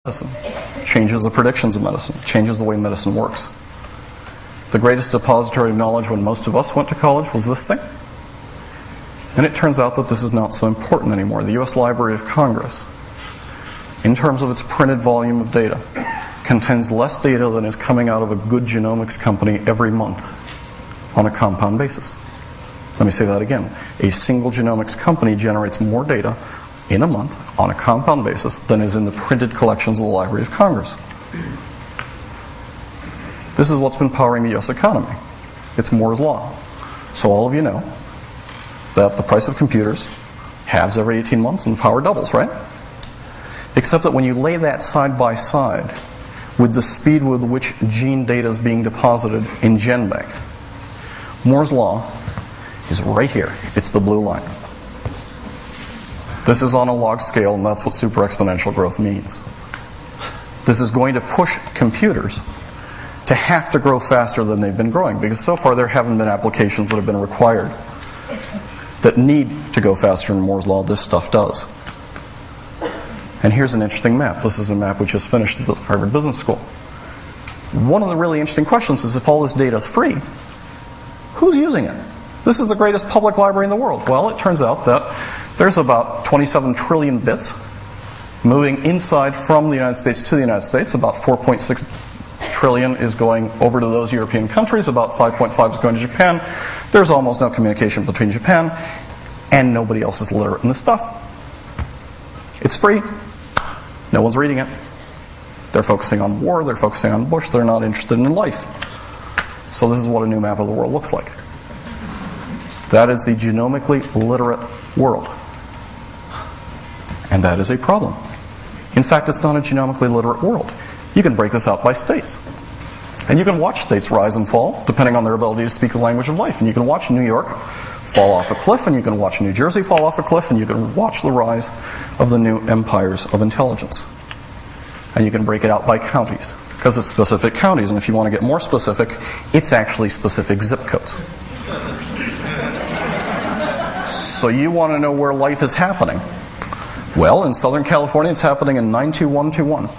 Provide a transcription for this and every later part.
medicine, changes the predictions of medicine, changes the way medicine works. The greatest depository of knowledge when most of us went to college was this thing. And it turns out that this is not so important anymore. The U.S. Library of Congress, in terms of its printed volume of data, contains less data than is coming out of a good genomics company every month on a compound basis. Let me say that again. A single genomics company generates more data in a month on a compound basis than is in the printed collections of the Library of Congress. This is what's been powering the U.S. economy. It's Moore's Law. So all of you know that the price of computers halves every 18 months and power doubles, right? Except that when you lay that side by side with the speed with which gene data is being deposited in GenBank, Moore's Law is right here. It's the blue line. This is on a log scale, and that's what super exponential growth means. This is going to push computers to have to grow faster than they've been growing, because so far there haven't been applications that have been required that need to go faster than Moore's Law. This stuff does. And here's an interesting map. This is a map we just finished at the Harvard Business School. One of the really interesting questions is, if all this data is free, who's using it? This is the greatest public library in the world. Well, it turns out that there's about 27 trillion bits moving inside from the United States to the United States. About 4.6 trillion is going over to those European countries. About 5.5 is going to Japan. There's almost no communication between Japan, and nobody else is literate in this stuff. It's free. No one's reading it. They're focusing on war. They're focusing on Bush. They're not interested in life. So this is what a new map of the world looks like. That is the genomically literate world. And that is a problem. In fact, it's not a genomically literate world. You can break this out by states. And you can watch states rise and fall, depending on their ability to speak the language of life. And you can watch New York fall off a cliff, and you can watch New Jersey fall off a cliff, and you can watch the rise of the new empires of intelligence. And you can break it out by counties, because it's specific counties. And if you want to get more specific, it's actually specific zip codes. So you want to know where life is happening. Well, in Southern California, it's happening in 92121.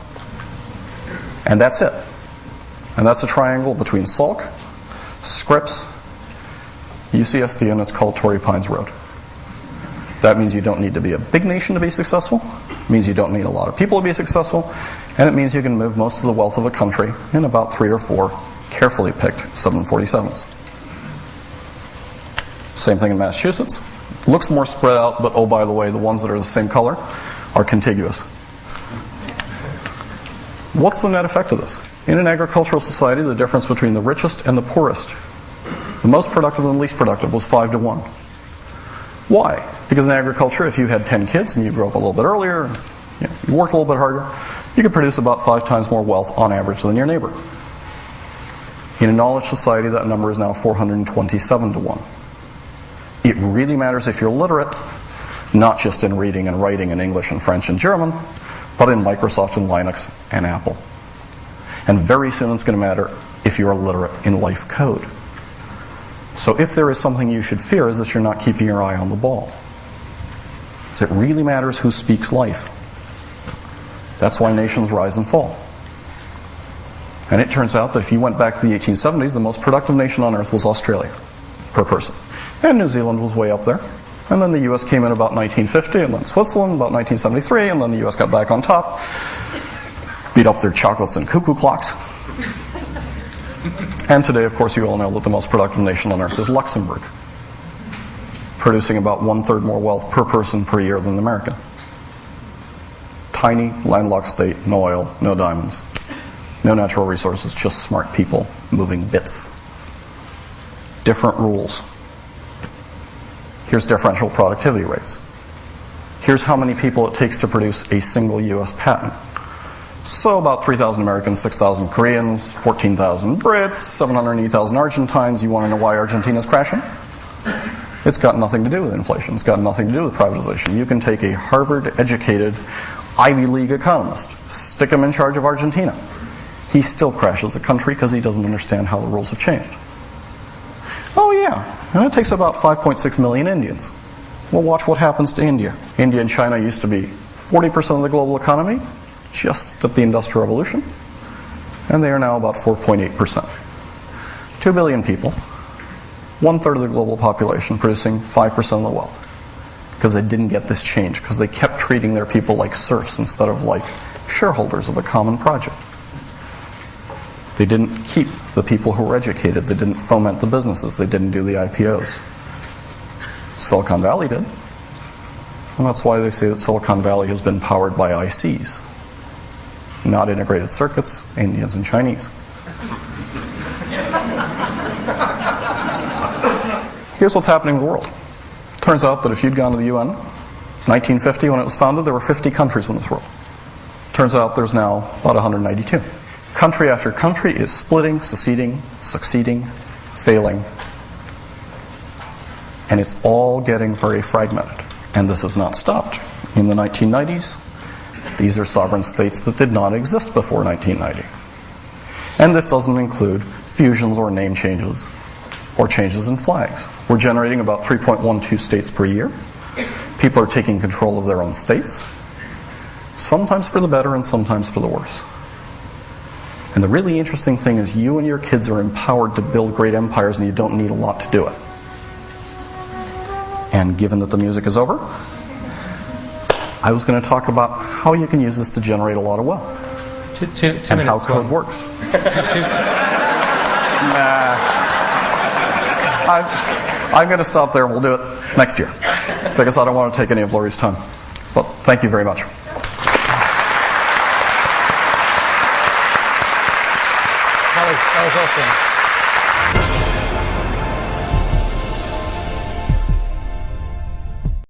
And that's it. And that's a triangle between Salk, Scripps, UCSD, and it's called Torrey Pines Road. That means you don't need to be a big nation to be successful. It means you don't need a lot of people to be successful. And it means you can move most of the wealth of a country in about 3 or 4 carefully picked 747s. Same thing in Massachusetts. Looks more spread out, but oh, by the way, the ones that are the same color are contiguous. What's the net effect of this? In an agricultural society, the difference between the richest and the poorest, the most productive and the least productive, was 5 to 1. Why? Because in agriculture, if you had 10 kids and you grew up a little bit earlier, you worked a little bit harder, you could produce about 5 times more wealth on average than your neighbor. In a knowledge society, that number is now 427 to 1. It really matters if you're literate, not just in reading and writing and English and French and German, but in Microsoft and Linux and Apple. And very soon it's going to matter if you're literate in life code. So if there is something you should fear, is that you're not keeping your eye on the ball. Because it really matters who speaks life. That's why nations rise and fall. And it turns out that if you went back to the 1870s, the most productive nation on earth was Australia, per person. And New Zealand was way up there. And then the US came in about 1950, and then Switzerland about 1973, and then the US got back on top, beat up their chocolates and cuckoo clocks. And today, of course, you all know that the most productive nation on earth is Luxembourg, producing about 1/3 more wealth per person per year than America. Tiny, landlocked state, no oil, no diamonds, no natural resources, just smart people moving bits. Different rules. Here's differential productivity rates. Here's how many people it takes to produce a single US patent. So about 3,000 Americans, 6,000 Koreans, 14,000 Brits, 780,000 Argentines. You want to know why Argentina's crashing? It's got nothing to do with inflation. It's got nothing to do with privatization. You can take a Harvard-educated, Ivy League economist, stick him in charge of Argentina. He still crashes the country because he doesn't understand how the rules have changed. Oh yeah, and it takes about 5.6 million Indians. Well, watch what happens to India. India and China used to be 40% of the global economy. just at the Industrial Revolution, and they are now about 4.8%. 2 billion people, 1/3 of the global population, producing 5% of the wealth. Because they didn't get this change, because they kept treating their people like serfs instead of like shareholders of a common project. They didn't keep the people who were educated. They didn't foment the businesses. They didn't do the IPOs. Silicon Valley did. And that's why they say that Silicon Valley has been powered by ICs, not integrated circuits, Indians and Chinese. Here's what's happening in the world. Turns out that if you'd gone to the UN, 1950 when it was founded, there were 50 countries in this world. Turns out there's now about 192. Country after country is splitting, seceding, succeeding, failing. And it's all getting very fragmented. And this has not stopped. In the 1990s, these are sovereign states that did not exist before 1990. And this doesn't include fusions or name changes or changes in flags. We're generating about 3.12 states per year. People are taking control of their own states, sometimes for the better and sometimes for the worse. And the really interesting thing is you and your kids are empowered to build great empires, and you don't need a lot to do it. And given that the music is over, I was going to talk about how you can use this to generate a lot of wealth. Two and minutes, how code Juan. works. I'm going to stop there and we'll do it next year, because I don't want to take any of Lori's time. But thank you very much. That was awesome.